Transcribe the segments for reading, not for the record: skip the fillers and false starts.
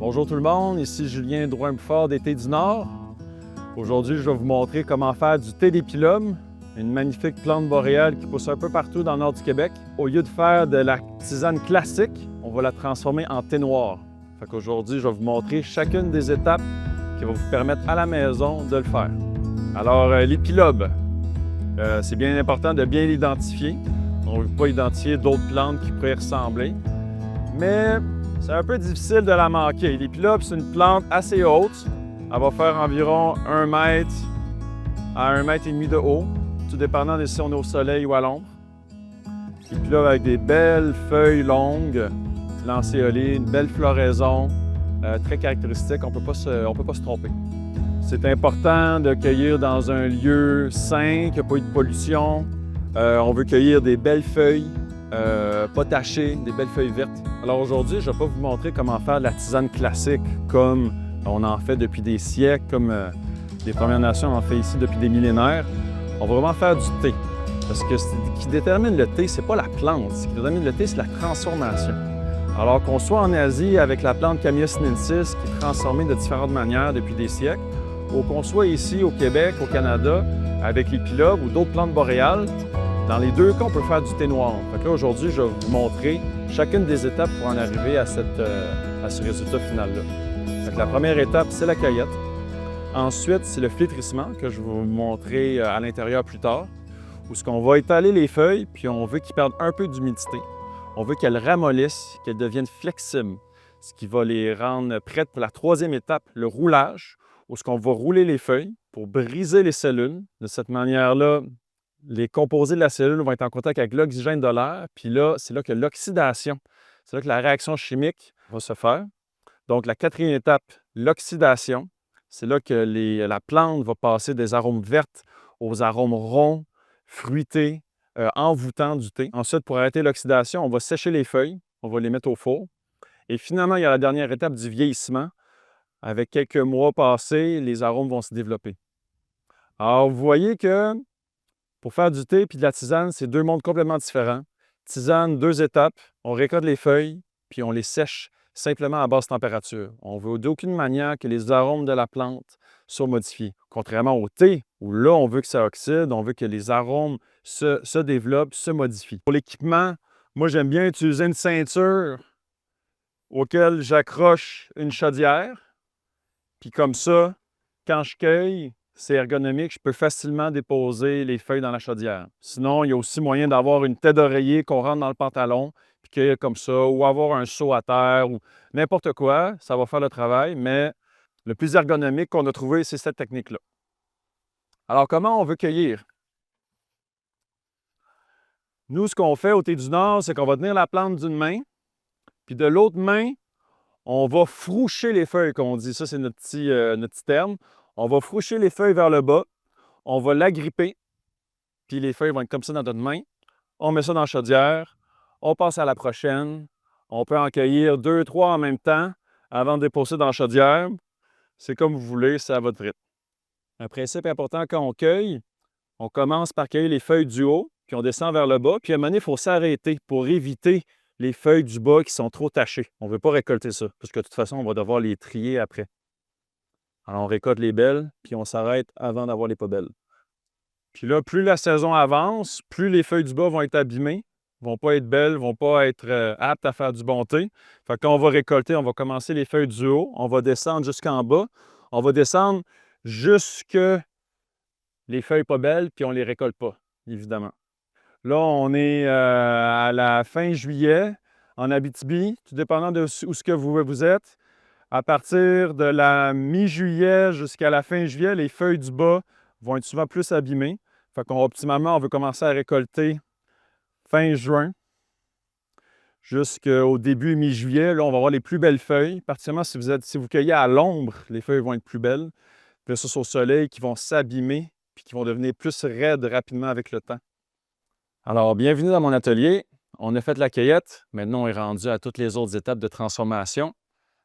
Bonjour tout le monde, ici Julien Drouin-Bouffard des Thés du Nord. Aujourd'hui, je vais vous montrer comment faire du thé d'épilobe, une magnifique plante boréale qui pousse un peu partout dans le nord du Québec. Au lieu de faire de la tisane classique, on va la transformer en thé noir. Fait qu'aujourd'hui, je vais vous montrer chacune des étapes qui vont vous permettre à la maison de le faire. Alors, l'épilobe, c'est bien important de bien l'identifier. On ne veut pas identifier d'autres plantes qui pourraient ressembler, mais c'est un peu difficile de la manquer. L'épilobe, c'est une plante assez haute. Elle va faire environ 1 mètre à 1,5 mètre de haut, tout dépendant de si on est au soleil ou à l'ombre. L'épilobe avec des belles feuilles longues, lancéolées, une belle floraison, très caractéristique, on ne peut pas se tromper. C'est important de cueillir dans un lieu sain, qu'il n'y a pas eu de pollution. On veut cueillir des belles feuilles, pas tachées, des belles feuilles vertes. Alors aujourd'hui, je ne vais pas vous montrer comment faire de la tisane classique comme on en fait depuis des siècles, comme les Premières Nations en fait ici depuis des millénaires. On va vraiment faire du thé. Parce que ce qui détermine le thé, c'est pas la plante. Ce qui détermine le thé, c'est la transformation. Alors qu'on soit en Asie avec la plante Camellia sinensis qui est transformée de différentes manières depuis des siècles, ou qu'on soit ici au Québec, au Canada, avec l'épilobe ou d'autres plantes boréales, dans les deux cas, on peut faire du thé noir. Fait que là, aujourd'hui, je vais vous montrer chacune des étapes pour en arriver à ce résultat final-là. Fait que la première étape, c'est la cueillette. Ensuite, c'est le flétrissement que je vais vous montrer à l'intérieur plus tard, où ce qu'on va étaler les feuilles, puis on veut qu'ils perdent un peu d'humidité. On veut qu'elles ramollissent, qu'elles deviennent flexibles, ce qui va les rendre prêtes pour la troisième étape, le roulage, où ce qu'on va rouler les feuilles pour briser les cellules. De cette manière-là, les composés de la cellule vont être en contact avec l'oxygène de l'air, puis là, c'est là que l'oxydation, c'est là que la réaction chimique va se faire. Donc, la quatrième étape, l'oxydation, c'est là que la plante va passer des arômes verts aux arômes ronds, fruités, envoûtants du thé. Ensuite, pour arrêter l'oxydation, on va sécher les feuilles, on va les mettre au four. Et finalement, il y a la dernière étape du vieillissement. Avec quelques mois passés, les arômes vont se développer. Alors, vous voyez que pour faire du thé et de la tisane, c'est deux mondes complètement différents. Tisane, 2 étapes. On récolte les feuilles, puis on les sèche simplement à basse température. On ne veut d'aucune manière que les arômes de la plante soient modifiés. Contrairement au thé, où là, on veut que ça oxyde, on veut que les arômes se développent, se modifient. Pour l'équipement, moi, j'aime bien utiliser une ceinture auquel j'accroche une chaudière. Puis comme ça, quand je cueille, c'est ergonomique, je peux facilement déposer les feuilles dans la chaudière. Sinon, il y a aussi moyen d'avoir une tête d'oreiller qu'on rentre dans le pantalon, puis cueillir comme ça, ou avoir un seau à terre, ou n'importe quoi, ça va faire le travail, mais le plus ergonomique qu'on a trouvé, c'est cette technique-là. Alors, comment on veut cueillir? Nous, ce qu'on fait au Thé du Nord, c'est qu'on va tenir la plante d'une main, puis de l'autre main, on va froucher les feuilles, comme on dit. Ça, c'est notre petit terme. On va froucher les feuilles vers le bas. On va l'agripper. Puis les feuilles vont être comme ça dans notre main. On met ça dans la chaudière. On passe à la prochaine. On peut en cueillir 2, 3 en même temps avant de déposer dans la chaudière. C'est comme vous voulez, c'est à votre rythme. Un principe important quand on cueille, on commence par cueillir les feuilles du haut, puis on descend vers le bas. Puis à un moment donné, il faut s'arrêter pour éviter les feuilles du bas qui sont trop tachées. On ne veut pas récolter ça, parce que de toute façon, on va devoir les trier après. Alors, on récolte les belles, puis on s'arrête avant d'avoir les pas belles. Puis là, plus la saison avance, plus les feuilles du bas vont être abîmées, vont pas être belles, vont pas être aptes à faire du bon thé. Fait que quand on va récolter, on va commencer les feuilles du haut, on va descendre jusqu'en bas, on va descendre jusque les feuilles pas belles, puis on les récolte pas, évidemment. Là, on est à la fin juillet, en Abitibi, tout dépendant de où ce que vous êtes. À partir de la mi-juillet jusqu'à la fin juillet, les feuilles du bas vont être souvent plus abîmées. Fait qu'optimalement, on veut commencer à récolter fin juin jusqu'au début mi-juillet. Là, on va avoir les plus belles feuilles. Particulièrement si vous cueillez à l'ombre, les feuilles vont être plus belles. Puis ça, c'est au soleil qui vont s'abîmer puis qui vont devenir plus raides rapidement avec le temps. Alors, bienvenue dans mon atelier. On a fait la cueillette. Maintenant, on est rendu à toutes les autres étapes de transformation.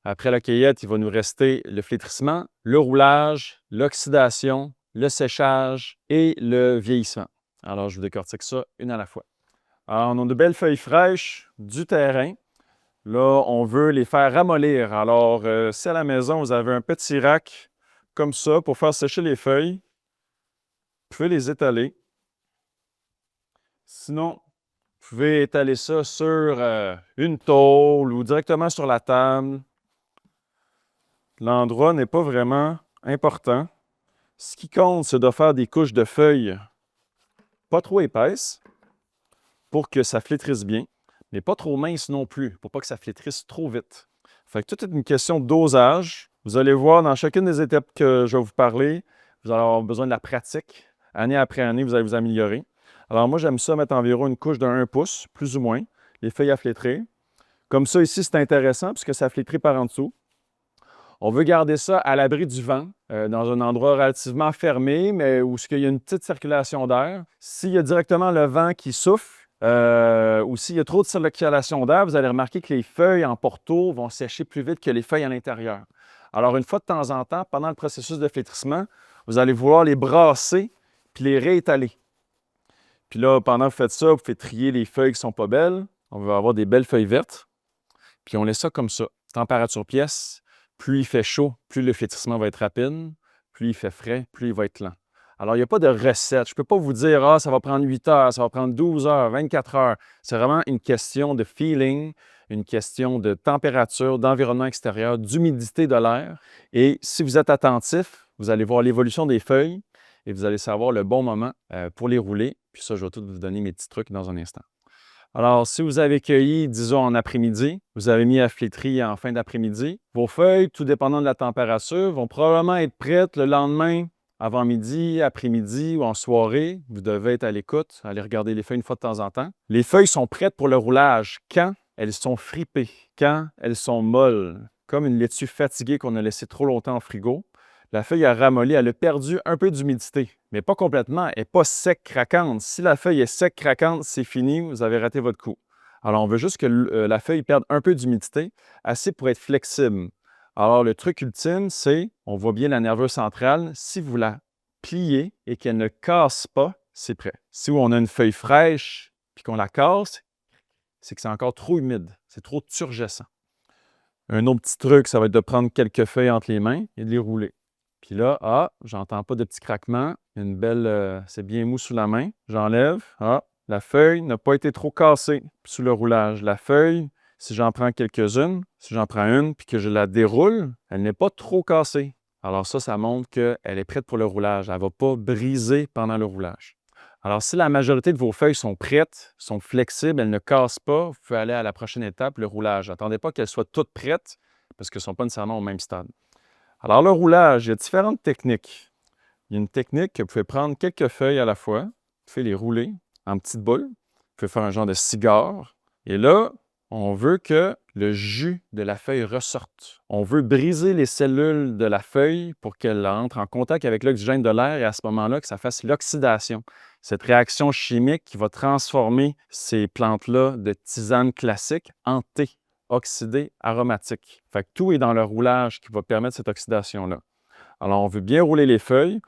Après la cueillette, il va nous rester le flétrissement, le roulage, l'oxydation, le séchage et le vieillissement. Alors, je vous décortique ça une à la fois. Alors, on a de belles feuilles fraîches du terrain. Là, on veut les faire ramollir. Alors, si à la maison, vous avez un petit rack comme ça pour faire sécher les feuilles, vous pouvez les étaler. Sinon, vous pouvez étaler ça sur une tôle ou directement sur la table. L'endroit n'est pas vraiment important. Ce qui compte, c'est de faire des couches de feuilles pas trop épaisses pour que ça flétrisse bien, mais pas trop minces non plus, pour pas que ça flétrisse trop vite. Fait que tout est une question de dosage. Vous allez voir dans chacune des étapes que je vais vous parler, vous allez avoir besoin de la pratique. Année après année, vous allez vous améliorer. Alors moi, j'aime ça mettre environ une couche de 1 pouce, plus ou moins, les feuilles à flétrer. Comme ça, ici, c'est intéressant puisque ça flétrit par en dessous. On veut garder ça à l'abri du vent, dans un endroit relativement fermé, mais où il y a une petite circulation d'air. S'il y a directement le vent qui souffle, ou s'il y a trop de circulation d'air, vous allez remarquer que les feuilles en porto vont sécher plus vite que les feuilles à l'intérieur. Alors, une fois de temps en temps, pendant le processus de flétrissement, vous allez vouloir les brasser puis les réétaler. Puis là, pendant que vous faites ça, vous faites trier les feuilles qui ne sont pas belles. On va avoir des belles feuilles vertes. Puis on laisse ça comme ça. Température pièce. Plus il fait chaud, plus le flétrissement va être rapide. Plus il fait frais, plus il va être lent. Alors, il n'y a pas de recette. Je ne peux pas vous dire, ah, ça va prendre 8 heures, ça va prendre 12 heures, 24 heures. C'est vraiment une question de feeling, une question de température, d'environnement extérieur, d'humidité de l'air. Et si vous êtes attentif, vous allez voir l'évolution des feuilles et vous allez savoir le bon moment pour les rouler. Puis ça, je vais tout vous donner mes petits trucs dans un instant. Alors, si vous avez cueilli, disons, en après-midi, vous avez mis à flétrir en fin d'après-midi, vos feuilles, tout dépendant de la température, vont probablement être prêtes le lendemain, avant midi, après-midi ou en soirée. Vous devez être à l'écoute, aller regarder les feuilles une fois de temps en temps. Les feuilles sont prêtes pour le roulage quand elles sont fripées, quand elles sont molles, comme une laitue fatiguée qu'on a laissée trop longtemps au frigo. La feuille a ramolli, elle a perdu un peu d'humidité, mais pas complètement, elle n'est pas sec craquante. Si la feuille est sec craquante, c'est fini, vous avez raté votre coup. Alors, on veut juste que la feuille perde un peu d'humidité, assez pour être flexible. Alors, le truc ultime, c'est, on voit bien la nerveuse centrale, si vous la pliez et qu'elle ne casse pas, c'est prêt. Si on a une feuille fraîche puis qu'on la casse, c'est que c'est encore trop humide, c'est trop turgescent. Un autre petit truc, ça va être de prendre quelques feuilles entre les mains et de les rouler. Puis là, ah, j'entends pas de petits craquements. Une belle, c'est bien mou sous la main. J'enlève. Ah, la feuille n'a pas été trop cassée sous le roulage. La feuille, si j'en prends quelques-unes, si j'en prends une puis que je la déroule, elle n'est pas trop cassée. Alors ça montre qu'elle est prête pour le roulage. Elle ne va pas briser pendant le roulage. Alors, si la majorité de vos feuilles sont prêtes, sont flexibles, elles ne cassent pas, vous pouvez aller à la prochaine étape, le roulage. N'attendez pas qu'elles soient toutes prêtes parce qu'elles ne sont pas nécessairement au même stade. Alors, le roulage, il y a différentes techniques. Il y a une technique que vous pouvez prendre quelques feuilles à la fois, vous pouvez les rouler en petites boules, vous pouvez faire un genre de cigare. Et là, on veut que le jus de la feuille ressorte. On veut briser les cellules de la feuille pour qu'elle entre en contact avec l'oxygène de l'air et à ce moment-là, que ça fasse l'oxydation. Cette réaction chimique qui va transformer ces plantes-là de tisane classique en thé oxydé aromatique. Fait que tout est dans le roulage qui va permettre cette oxydation-là. Alors, on veut bien rouler les feuilles,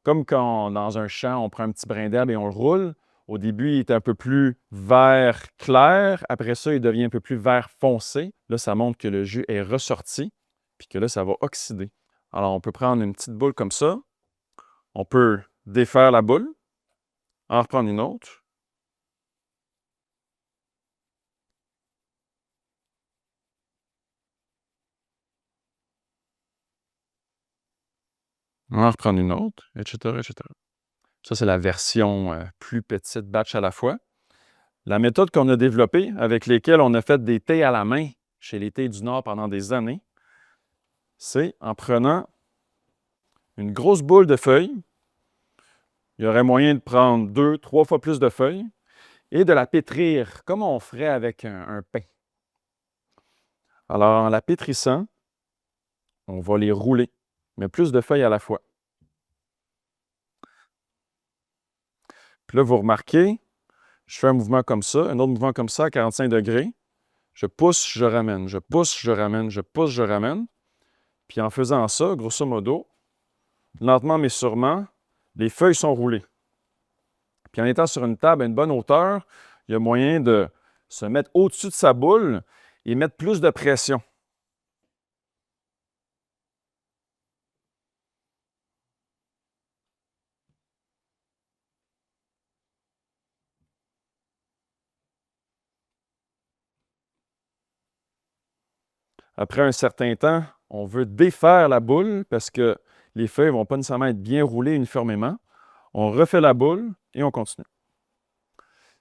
comme quand dans un champ, on prend un petit brin d'herbe et on le roule. Au début, il est un peu plus vert clair. Après ça, il devient un peu plus vert foncé. Là, ça montre que le jus est ressorti, puis que là, ça va oxyder. Alors, on peut prendre une petite boule comme ça. On peut défaire la boule, en reprendre une autre. En reprendre une autre, etc., etc. Ça, c'est la version plus petite batch à la fois. La méthode qu'on a développée, avec laquelle on a fait des thés à la main chez les thés du Nord pendant des années, c'est en prenant une grosse boule de feuilles, il y aurait moyen de prendre 2, 3 fois plus de feuilles, et de la pétrir comme on ferait avec un pain. Alors, en la pétrissant, on va les rouler, mais plus de feuilles à la fois. Puis là, vous remarquez, je fais un mouvement comme ça, un autre mouvement comme ça à 45 degrés. Je pousse, je ramène, je pousse, je ramène, je pousse, je ramène. Puis en faisant ça, grosso modo, lentement mais sûrement, les feuilles sont roulées. Puis en étant sur une table à une bonne hauteur, il y a moyen de se mettre au-dessus de sa boule et mettre plus de pression. Après un certain temps, on veut défaire la boule parce que les feuilles ne vont pas nécessairement être bien roulées uniformément. On refait la boule et on continue.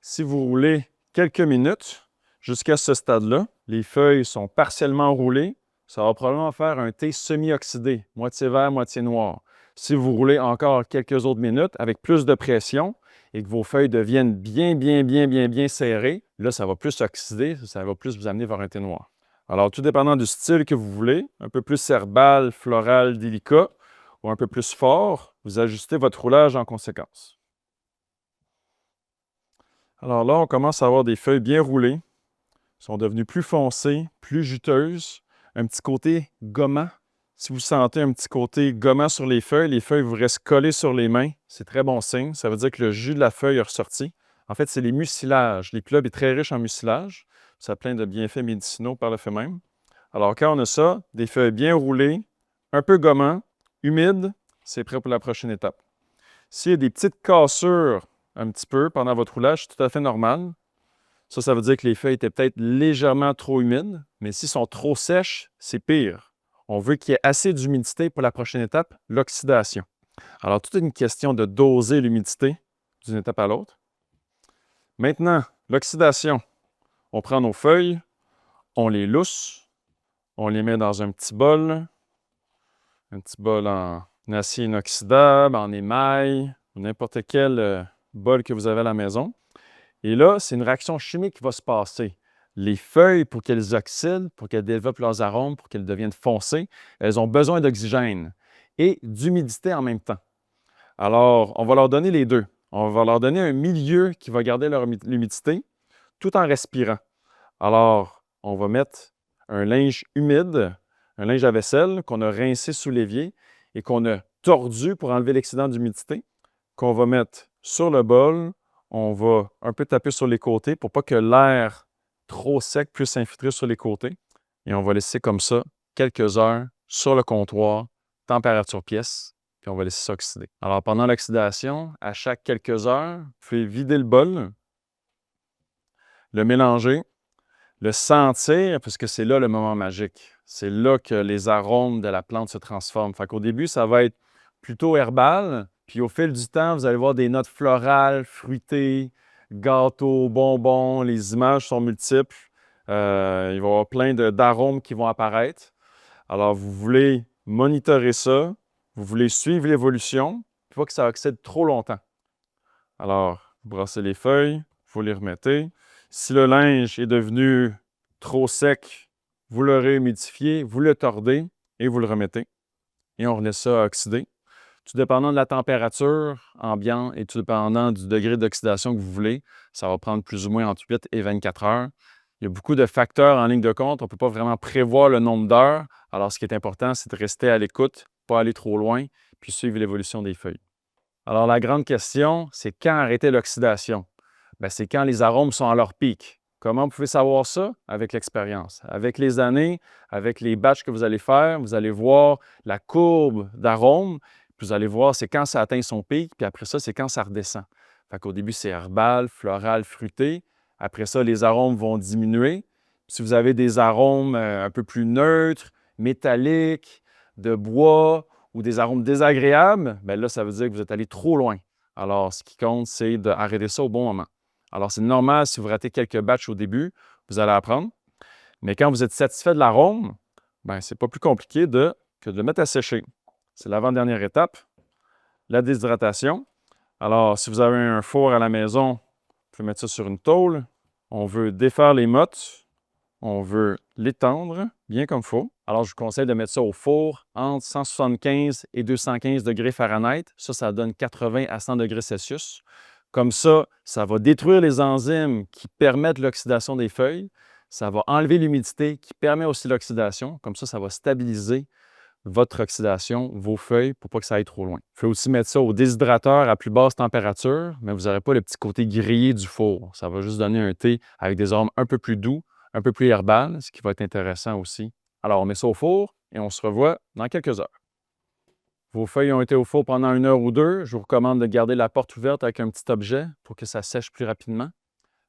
Si vous roulez quelques minutes jusqu'à ce stade-là, les feuilles sont partiellement roulées. Ça va probablement faire un thé semi-oxydé, moitié vert, moitié noir. Si vous roulez encore quelques autres minutes avec plus de pression et que vos feuilles deviennent bien serrées, là, ça va plus oxyder, ça va plus vous amener vers un thé noir. Alors, tout dépendant du style que vous voulez, un peu plus herbal, floral, délicat ou un peu plus fort, vous ajustez votre roulage en conséquence. Alors là, on commence à avoir des feuilles bien roulées. Elles sont devenues plus foncées, plus juteuses, un petit côté gommant. Si vous sentez un petit côté gommant sur les feuilles vous restent collées sur les mains. C'est très bon signe. Ça veut dire que le jus de la feuille est ressorti. En fait, c'est les mucilages. L'épilobe est très riche en mucilage. Ça a plein de bienfaits médicinaux par le fait même. Alors, quand on a ça, des feuilles bien roulées, un peu gommant, humides, c'est prêt pour la prochaine étape. S'il y a des petites cassures un petit peu pendant votre roulage, c'est tout à fait normal. Ça veut dire que les feuilles étaient peut-être légèrement trop humides, mais s'ils sont trop sèches, c'est pire. On veut qu'il y ait assez d'humidité pour la prochaine étape, l'oxydation. Alors, toute une question de doser l'humidité d'une étape à l'autre. Maintenant, l'oxydation. On prend nos feuilles, on les lousse, on les met dans un petit bol en acier inoxydable, en émail, ou n'importe quel bol que vous avez à la maison. Et là, c'est une réaction chimique qui va se passer. Les feuilles, pour qu'elles oxydent, pour qu'elles développent leurs arômes, pour qu'elles deviennent foncées, elles ont besoin d'oxygène et d'humidité en même temps. Alors, on va leur donner les deux. On va leur donner un milieu qui va garder l'humidité tout en respirant. Alors, on va mettre un linge humide, un linge à vaisselle qu'on a rincé sous l'évier et qu'on a tordu pour enlever l'excédent d'humidité, qu'on va mettre sur le bol. On va un peu taper sur les côtés pour pas que l'air trop sec puisse s'infiltrer sur les côtés. Et on va laisser comme ça quelques heures sur le comptoir, température pièce, puis on va laisser ça oxyder. Alors, pendant l'oxydation, à chaque quelques heures, vous pouvez vider le bol, le mélanger, le sentir, parce que c'est là le moment magique. C'est là que les arômes de la plante se transforment. Fait qu'au début, ça va être plutôt herbal, puis au fil du temps, vous allez voir des notes florales, fruitées, gâteaux, bonbons, les images sont multiples. Il va y avoir plein d'arômes qui vont apparaître. Alors, vous voulez monitorer ça, vous voulez suivre l'évolution, puis pas que ça oxyde trop longtemps. Alors, vous brassez les feuilles, vous les remettez. Si le linge est devenu trop sec, vous le réhumidifiez, vous le tordez et vous le remettez. Et on laisse ça oxyder. Tout dépendant de la température ambiante et tout dépendant du degré d'oxydation que vous voulez, ça va prendre plus ou moins entre 8 et 24 heures. Il y a beaucoup de facteurs en ligne de compte. On ne peut pas vraiment prévoir le nombre d'heures. Alors, ce qui est important, c'est de rester à l'écoute, pas aller trop loin, puis suivre l'évolution des feuilles. Alors, la grande question, c'est quand arrêter l'oxydation? Bien, c'est quand les arômes sont à leur pic. Comment vous pouvez savoir ça? Avec l'expérience. Avec les années, avec les batchs que vous allez faire, vous allez voir la courbe d'arômes, puis vous allez voir c'est quand ça atteint son pic, puis après ça, c'est quand ça redescend. Fait qu'au début, c'est herbal, floral, fruité. Après ça, les arômes vont diminuer. Puis si vous avez des arômes un peu plus neutres, métalliques, de bois ou des arômes désagréables, bien là, ça veut dire que vous êtes allé trop loin. Alors, ce qui compte, c'est d'arrêter ça au bon moment. Alors, c'est normal si vous ratez quelques batchs au début, vous allez apprendre. Mais quand vous êtes satisfait de l'arôme, bien, c'est pas plus compliqué que de le mettre à sécher. C'est l'avant-dernière étape, la déshydratation. Alors, si vous avez un four à la maison, vous pouvez mettre ça sur une tôle. On veut défaire les mottes. On veut l'étendre bien comme il faut. Alors, je vous conseille de mettre ça au four entre 175 et 215 degrés Fahrenheit. Ça donne 80 à 100 degrés Celsius. Comme ça va détruire les enzymes qui permettent l'oxydation des feuilles. Ça va enlever l'humidité qui permet aussi l'oxydation. Comme ça va stabiliser votre oxydation, vos feuilles, pour pas que ça aille trop loin. Vous pouvez aussi mettre ça au déshydrateur à plus basse température, mais vous n'aurez pas le petit côté grillé du four. Ça va juste donner un thé avec des arômes un peu plus doux, un peu plus herbal, ce qui va être intéressant aussi. Alors, on met ça au four et on se revoit dans quelques heures. Vos feuilles ont été au four pendant 1 heure ou 2. Je vous recommande de garder la porte ouverte avec un petit objet pour que ça sèche plus rapidement.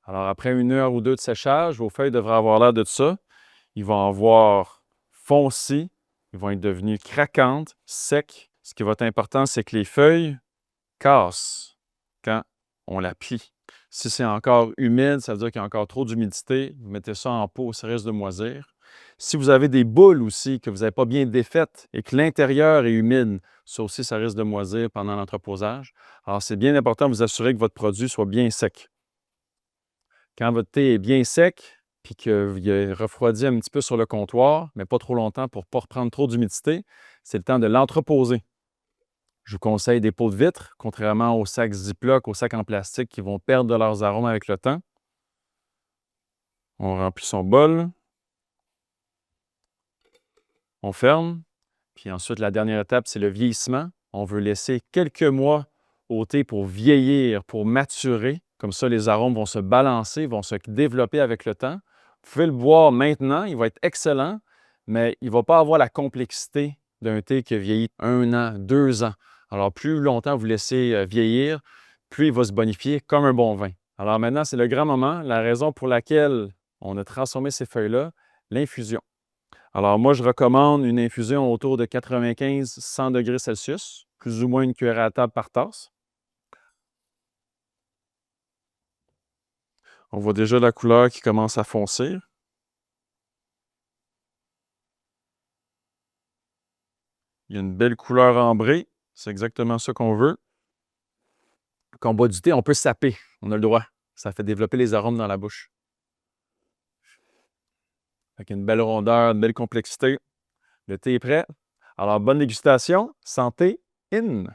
Alors, après 1 heure ou 2 de séchage, vos feuilles devraient avoir l'air de ça. Ils vont avoir foncé, ils vont être devenus craquantes, secs. Ce qui va être important, c'est que les feuilles cassent quand on la plie. Si c'est encore humide, ça veut dire qu'il y a encore trop d'humidité. Vous mettez ça en pot, ça risque de moisir. Si vous avez des boules aussi que vous n'avez pas bien défaites et que l'intérieur est humide, ça aussi, ça risque de moisir pendant l'entreposage. Alors, c'est bien important de vous assurer que votre produit soit bien sec. Quand votre thé est bien sec, puis qu'il a refroidi un petit peu sur le comptoir, mais pas trop longtemps pour ne pas reprendre trop d'humidité, c'est le temps de l'entreposer. Je vous conseille des pots de vitre, contrairement aux sacs Ziploc, aux sacs en plastique qui vont perdre de leurs arômes avec le temps. On remplit son bol. On ferme. Puis ensuite, la dernière étape, c'est le vieillissement. On veut laisser quelques mois au thé pour vieillir, pour maturer. Comme ça, les arômes vont se balancer, vont se développer avec le temps. Vous pouvez le boire maintenant, il va être excellent, mais il ne va pas avoir la complexité d'un thé qui a vieilli 1 an, 2 ans. Alors, plus longtemps vous laissez vieillir, plus il va se bonifier comme un bon vin. Alors maintenant, c'est le grand moment, la raison pour laquelle on a transformé ces feuilles-là, l'infusion. Alors moi, je recommande une infusion autour de 95-100 degrés Celsius, plus ou moins une cuillère à table par tasse. On voit déjà la couleur qui commence à foncir. Il y a une belle couleur ambrée. C'est exactement ça qu'on veut. Quand on boit du thé, on peut saper. On a le droit. Ça fait développer les arômes dans la bouche. Avec une belle rondeur, une belle complexité. Le thé est prêt. Alors, bonne dégustation. Santé in!